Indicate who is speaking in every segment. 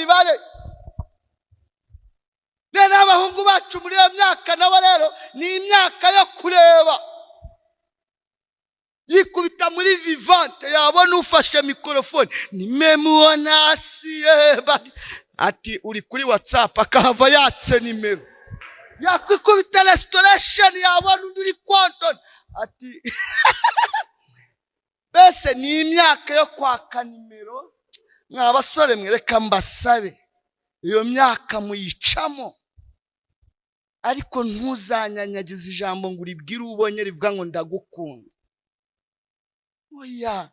Speaker 1: mibare. Rero abahungu bacu muri iyo myaka nabo rero ni imyaka yo kureba. Yikubita muri vivante yabona ufashe mikrofone nimemuona asiye ati uri kuri WhatsApp akahava yatse nimero. Yakwikubita restoration yabona undi uri konton ati bese ni imyaka yo kwaka nimero. Mwabasore mwereka mbasabe iyo myaka muyicamo, ariko ntuzanyanyagize ijambo ngo uribwire ubonye rivuga ngo ndagukunda. Oya,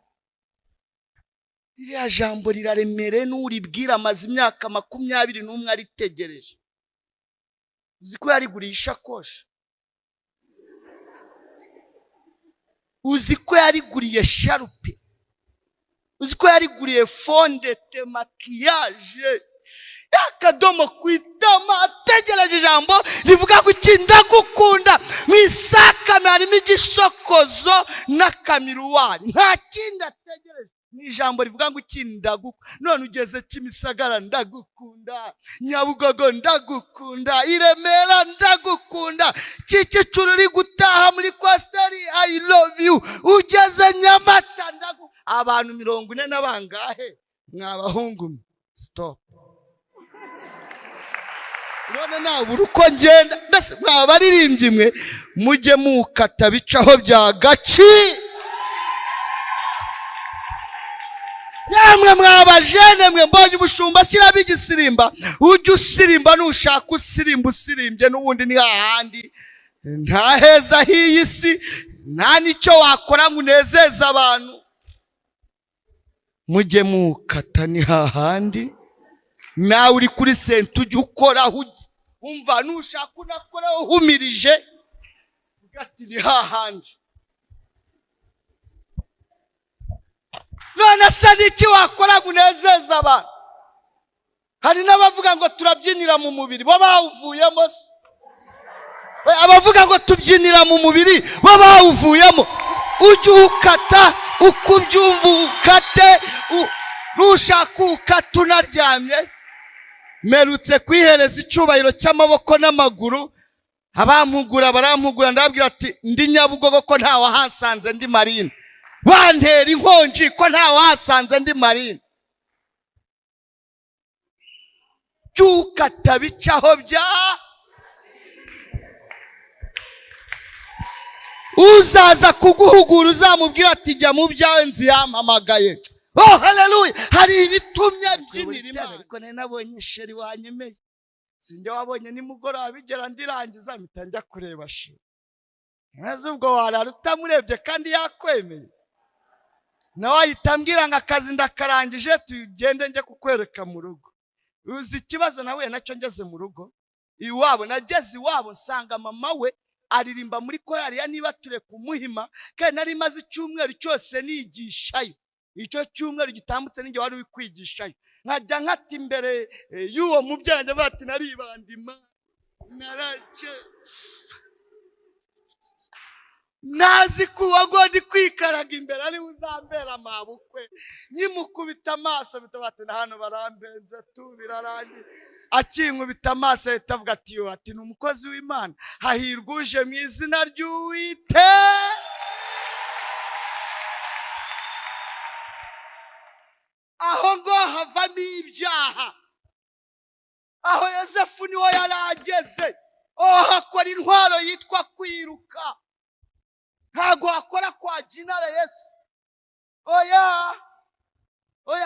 Speaker 1: iriya jambo riraremere n'uribwira amaze imyaka 21 aritegereje. Uzi ko yariguriye ishakoshi, uzi ko yariguriye sharupe, uzi ko yariguriye fondete maquillage, akadomo kwitama, ategereje ijambo rivuga ko ndagukunda. Mwisakame harimo igisokozo n'akamiruwari, nta kindi ategereje. Ni ijambo rivuga ngo ndagukunda. None ugeze Kimisagara ndagukunda, Nyabugogo ndagukunda, Iremera ndagukunda, Kicukiro uri gutaha muri Kwasteri I love you, ugeze Nyamata ndagukunda. Abantu 40 n'abangahe mwabahungu? Stop. None nabura uko ngenda. Mbese mwabaririmbye mwe mujye mukata bicaho bya gaci. Yamwe mwabajene mwe mbonye ubushumba shyira bigisirimba, ujye usirimba nushaka usirimba usirimbye n'ubundi ni hahandi. Nta heza hiyi si, nta nicyo wakora ngo unezeze abantu. Mujye mukata ni hahandi. Nawe uri kuri sente ujye ukora umva nushaka unakora uhumirije ugati ni hahandi. None se niki wakora ngo unezeze abantu? Hari n'abavuga ngo turabyinira mu mubiri, bo bawuvuyemo se. Abavuga ngo tubyinira mu mubiri, bo bawuvuyemo. Ujye ukata uko ubyumva ukate, nushaka ukata unaryamye. Merutse kwihereza icyubahiro cy'amaboko n'amaguru, abampugura barampugura ndababwira ati ndi Nyabugogo ko nta wahasanze ndi marine, bantera inkonji ko nta wahasanze ndi marine. Cyukata bicaho bya uzaza kuguhugura uzamubwira ati jya mu byawe nziyampamagaye. Oh haleluya, hari ibitumye mbyinira Imana. Ariko nabonye sheri wanyemeye, sinjye wabonye nimugoroba bigera ndirangiza mpita njya kureba sheri. Maze ubwo warara utamurebye kandi yakwemeye, nawe ahita ambwira ngo akazi ndakarangije tugende njye kukwereka mu rugo. Uzi ikibazo nawe nacyo ngeze mu rugo iwabo, nageze iwabo nsanga mama we aririmba muri korali ya niba ture kumuhima, kandi nari maze icyumweru cyose nigishayo. Icyo cyumweru gitambutse ninjye wari wikwigishayo. Nkajya nkati imbere y'uwo mubyeyi bati naribandima naraje nazi kuwa ngo ndi kwikaraga imbere ari uzambera amabukwe. Nyimukubita amaso bitabate na hano barambenze tu birarangiye. Akinkubita amaso yitavuga ati yo ati n'umukozi w'Imana, hahirwa uje mu izina ry'Uwite. Aho ngo havamo ibyaha, aho Yosefu niho yarageze. Hakora intwaro yitwa kwiruka, ntago hakora kwa Jinara Yesu. Oya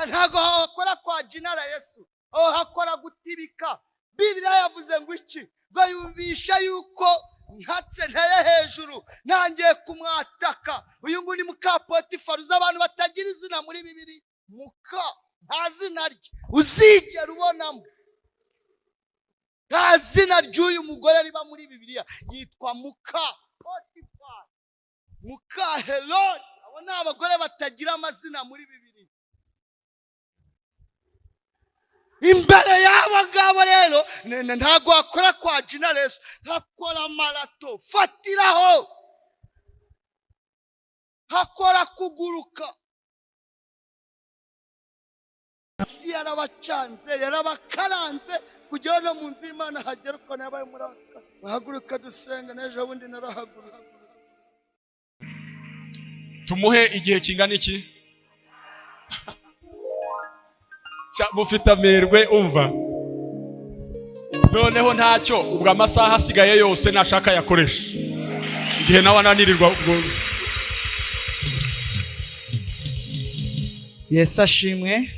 Speaker 1: ntago hakora kwa Jinara Yesu, hakora gutibika. Bibiliya yavuze ngo iki? Ngo yumvisha yuko ntatse nteye hejuru nangiye kumwataka. Uyu nguni muka Potifari, abantu batagira izina muri Bibiliya. Muka nta zina rye uzigera ubonamo. Nta zina ry'uyu mugore riba muri Bibiliya, yitwa muka Potifari, muka Herode. Abo ni abagore batagira amazina muri Bibiliya. Imbere y'abo ngabo rero ntago hakora kwa Jinara Yesu, hakora marato, fatiraho, hakora kuguruka. si yarabacanze yarabakaranze kugira no mu nzu y'Imana hagera uko nabaye muraka bahaguruka dusenga n'ejo bundi narahaguruka.
Speaker 2: Tumuhe igihe kingana iki? Mufite amerwe umva. Noneho ntacyo ubwo amasaha asigaye yose nashaka yakoresha. Igihe nawe ananirirwa ubwo.
Speaker 1: Yesu ashimwe.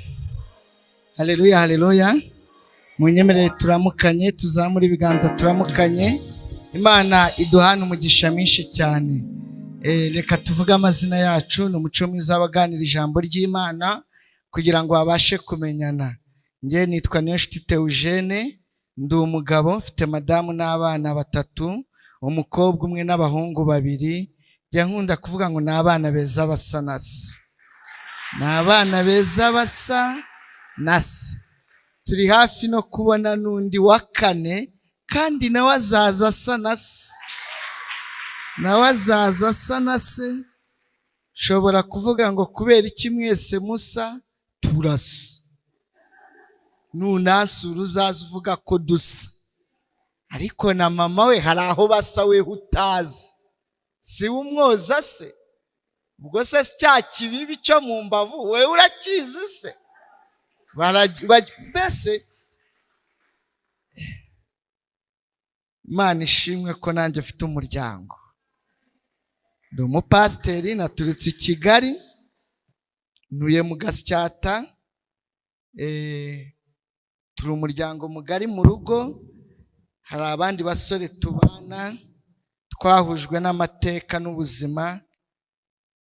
Speaker 1: Haleluya haleluya. Munyemerere turamukanye, tuzamura ibiganza turamukanye. Imana iduhana umugisha mwinshi cyane. Reka tuvuge amazina yacu. Ni umuco mwiza w'abaganira ijambo ry'Imana kugira ngo babashe kumenyana. Nge nitwa Niyonshuti Theogene, ndi umugabo mfite madamu n'abana 3, umukobwa umwe n'abahungu 2. Njya nkunda kuvuga ngo ni abana beza basa na se. Ni abana beza basa na se. Turi hafi no kubona n'undi wa 4 kandi nawe azaza asa na se. Nawe azaza asa na se. Shobora kuvuga ngo kubera iki mwese musa turasa. Nunansura uzaza uvuga ko dusa. Ariko na mama we hari aho basa we utazi. Si umwoza se. Ubwo se cya kibibi cyo mu mbavu we urakizi se. Mbese Imana ishimwe ko nanjye mfite umuryango. Ndi umupasiteri naturutse i Kigali, ntuye mu Gasyata. Turi umuryango mugari mu rugo. Hari abandi basore tubana twahujwe n'amateka n'ubuzima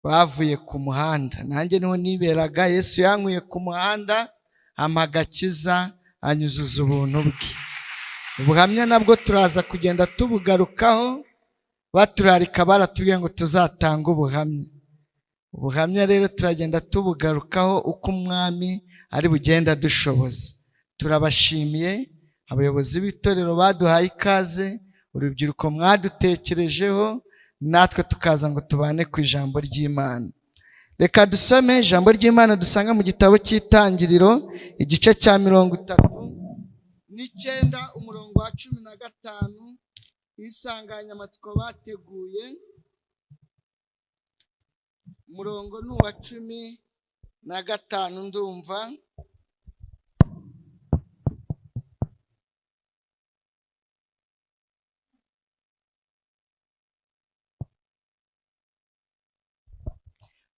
Speaker 1: bavuye ku muhanda. Nanjye niho niberaga. Yesu yankuye ku muhanda amagakiza anyuzuza ubuntu bwe. Ubuhamya nabwo turaza kugenda tubugarukaho. Baturarika baratubwiye ngo tuzatanga ubuhamya. Ubuhamya rero turagenda tubugarukaho uko umwami ari bugenda dushoboza. Turabashimiye abayobozi b'itorero baduhaye ikaze, urubyiruko mwadutekerejeho, natwe tukaza ngo tubane ku ijambo ry'Imana. Reka dusome ijambo ry'Imana dusanga mu gitabo cy'Itangiriro igice cya 39 umurongo wa 15. Isanganyamatsiko bateguye umurongo ni uwa 15 ndumva.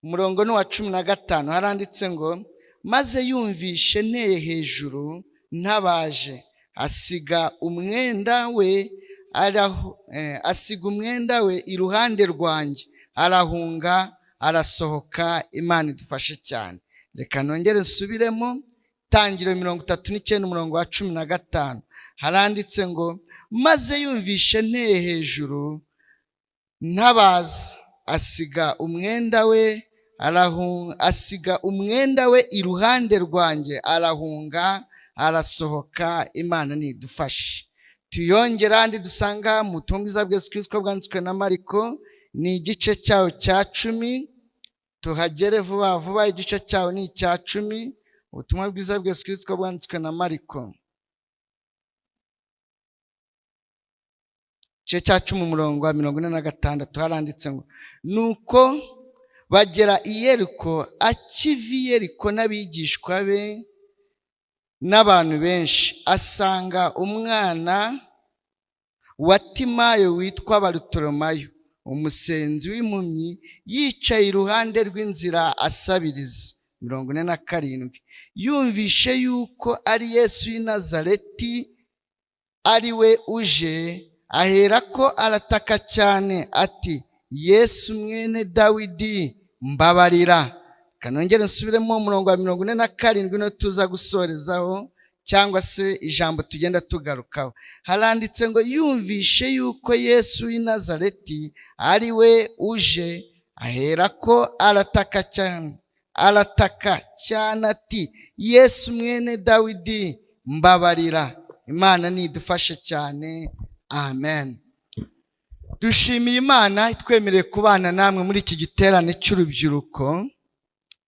Speaker 1: Umurongo ni uwa 15 haranditse ngo maze yumvishe nteye hejuru ntabaje asiga umwenda we iruhande rwanjye arahunga arasohoka. Imana idufashe cyane. Reka nongere nsubiremo. Tangiriro 39 umurongo wa 15 haranditse ngo maze yumvishe nteye hejuru ntabaza asiga umwenda we iruhande rwanjye arahunga arasohoka. Imana nidufashe. Tuyongera andi dusanga mu butumwa bwiza bwa Yesu Kristo bwanditswe na Mariko, ni igice cyawo cya 10. Tuhagere vuba vuba. Igice cyawo ni icya 10. Ubutumwa bwiza bwa Yesu Kristo bwanditswe na Mariko igice cya 10 umurongo wa 46 haranditse ngo nuko bagera i Yeriko, akiva i Yeriko n'abigishwa be n'abantu benshi, asanga umwana wa Timayo witwa Barutolomayo, umusenzi w'impumyi, yicaye iruhande rw'inzira asabiriza. 47. Yumvishe yuko ari Yesu w'i Nazareti ari we uje, aherako arataka cyane ati Yesu mwene Dawidi mbabarira. Kanongere nsubiremo umurongo wa 47 no tuza gusorezaho cyangwa se ijambo tugenda tugarukaho. Haranditse ngo yumvishe yuko Yesu w'i Nazareti ari we uje, aherako arataka cyane ati Yesu mwene Dawidi mbabarira. Imana nidufashe cyane. Amen. Dushimiye Imana itwemereye kubana namwe muri iki giterane cy'urubyiruko,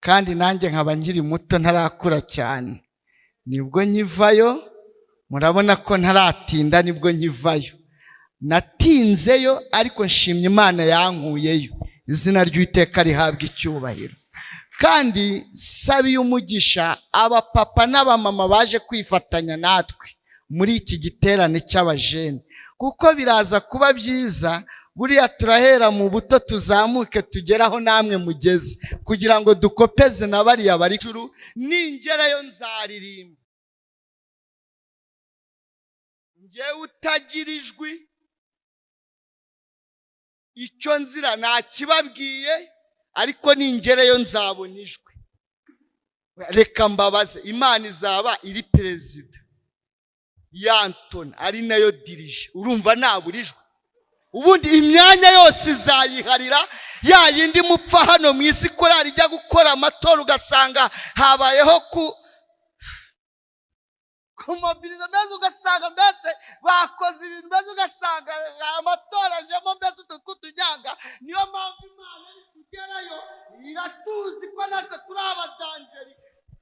Speaker 1: kandi nanjye nkaba nkiri muto ntarakura cyane. nibwo nkivayo, murabona ko ntaratinda, nibwo nkivayo. Natinzeyo ariko nshimye Imana yankuyeyo, izina ry'Uwiteka rihabwa icyubahiro. Kandi sabiye umugisha abapapa n'abamama baje kwifatanya natwe muri iki giterane cy'abajene, kuko biraza kuba byiza. Buriya turahera mu buto tuzamuke tugeraho namwe mugeze, kugira ngo dukopeze na bariya bari juru. Ningerayo nzaririmba, njyewe utagira ijwi, icyo nzira nakibabwiye, ariko ningerayo nzabona ijwi. Reka mbabaze, Imana izaba iri perezida y'Antoni ari nayo dirije, urumva nabura ijwi? Ubundi imyanya yose izayiharira ya yindi mupfa hano mu isi korari ijya gukora amatora ugasanga habayeho kumobiriza, mbese ugasanga mbese bakoze ibintu, mbese ugasanga amatora ajemo mbese utujyanga. Niyo mpamvu Imana kugerayo iratuzi ko natwe turi abadanjeri.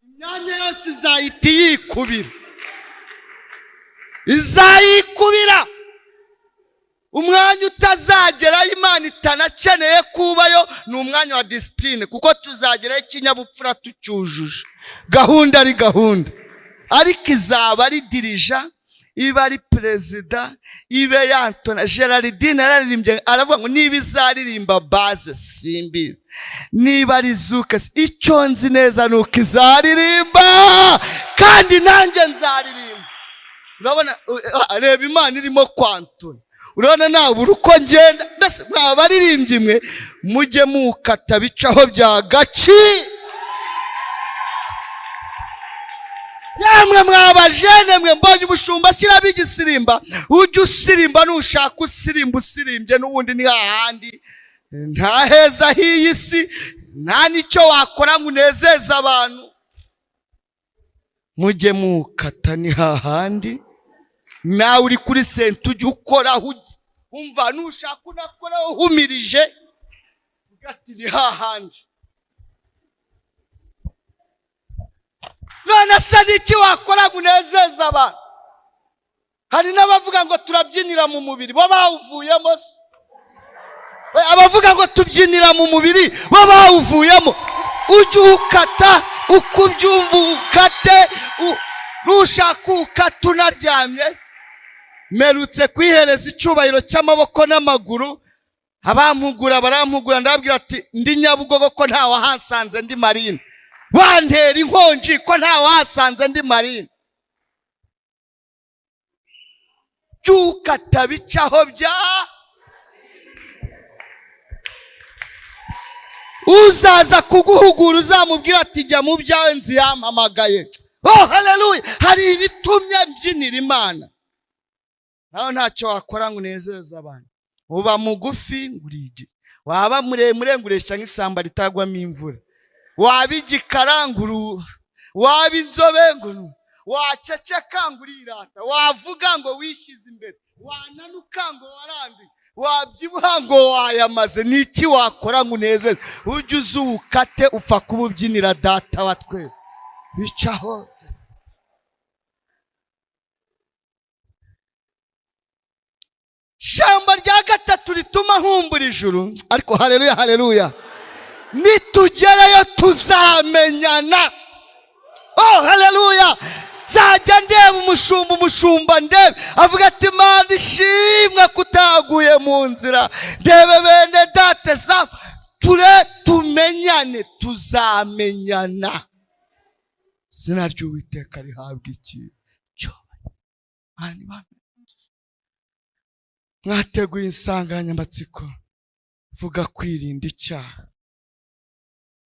Speaker 1: Imyanya yose izahita yikubira, izayikubira. Umwanya utazagerayo Imana itanakeneye kubayo ni umwanya wa discipline, kuko tuzagerayo ikinyabupfura tucyujuje, gahunda ari gahunda. Ariko izaba ari dirija, iba ari perezida, ibe y'Antoni. Gerardine yararirimbye aravuga ngo niba izaririmba base simbizi, niba ari zuke, icyo nzi neza nuko izaririmba, kandi nanjye nzaririmba. Urabona, reba Imana irimo kwa Antoni. Urabona nabura uko ngenda, mbese mwabaririmbye mwe mujye mukata bicaho bya gaci. Yamwe mwabajene mwe, mbonye umushumba ashyiramo igisirimba, ujye usirimba, nushaka usirimba usirimbye, n'ubundi ni hahandi. Nta heza h'iyi si, nta n'icyo wakora ngo unezeze abantu. Mujye mukata ni hahandi. Nawe uri kuri senta ujye ukora, umva nushaka unakora uhumirije, ugati ni hahandi. None se n'iki wakora ngo unezeze abantu? Hari n'abavuga ngo turabyinira mu mubiri, bo bawuvuyemo se. Abavuga ngo tubyinira mu mubiri, bo bawuvuyemo. Ujye ukata uko ubyumva, ukate. Nushaka ukata unaryamye. Merutse kwihereza icyubahiro cy'amaboko n'amaguru, abampugura barampugura, ndababwira ati ndi Nyabugogo ko nta wahasanze ndi Marine, bantera inkonji ko nta wahasanze ndi Marine. Cyukata bicaho bya uzaza kuguhugura, uzamubwira ati jya mu byawe nzi yampamagaye. Oh haleluya! Hari ibitumye mbyinira Imana. Naho ntacyo wakora ngo unezeze abantu. Uba mugufi ngurije, waba muremure nguresha nk'isamba ritagwamo imvura, waba igikara nguru, waba inzobe nguru, waceceka ngurirata, wavuga ngo wishyize imbere, wananuka ngo warambi, wabyibuha ngo wayamaze. Niki wakora ngo unezeze? Ujye uzukate, upfa kububyinira data wa twese. Bicaho. Shambo rya gatatu rituma nkumbura ijuru, ariko haleluya haleluya, nitugerayo tuzamenyana. Oh haleluya! Nzajya ndeba umushumba ndebe avuga ati Mana ishimwe kutaguye mu nzira, ndebe bene date za tumenyane, tuzamenyana. Izina ry'Uwiteka rihabwa icyo. Mwateguye insanganyamatsiko vuga kwirinda icyaha.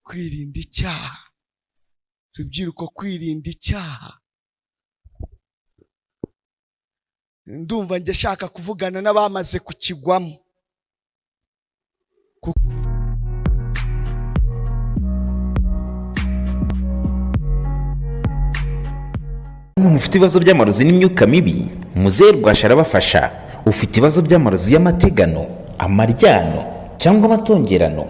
Speaker 1: Kwirinda icyaha, rubyiruko, kwirinda icyaha. Ndumva njye shaka kuvugana n'abamaze kukigwamo.
Speaker 3: Mufite ibibazo by'amarozi n'imyuka mibi, muzehe Rwasha arabafasha. Ufite ibibazo by'amarozi y'amategano, amaryano cyangwa amatongerano,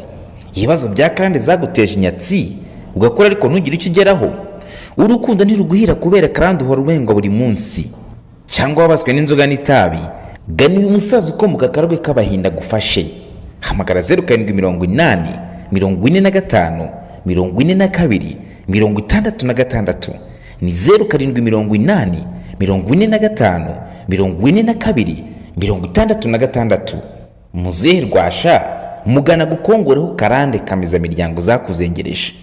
Speaker 3: ibibazo bya kandi zaguteje inyatsi ugakora ariko ntugire icyo ugeraho, urukundo ntiruguhira kubera kandi uhora ubengwa buri munsi, cyangwa wabaswe n'inzoga n'itabi, gana uyu musaza ukomoka akarwe k'abahinda gufashe. Hamagara 0780 45 42 66, ni 0780 45 42 66. Muzehe Rwasha, mugana gukongoreho karande kamiza miryango zakuzengereje.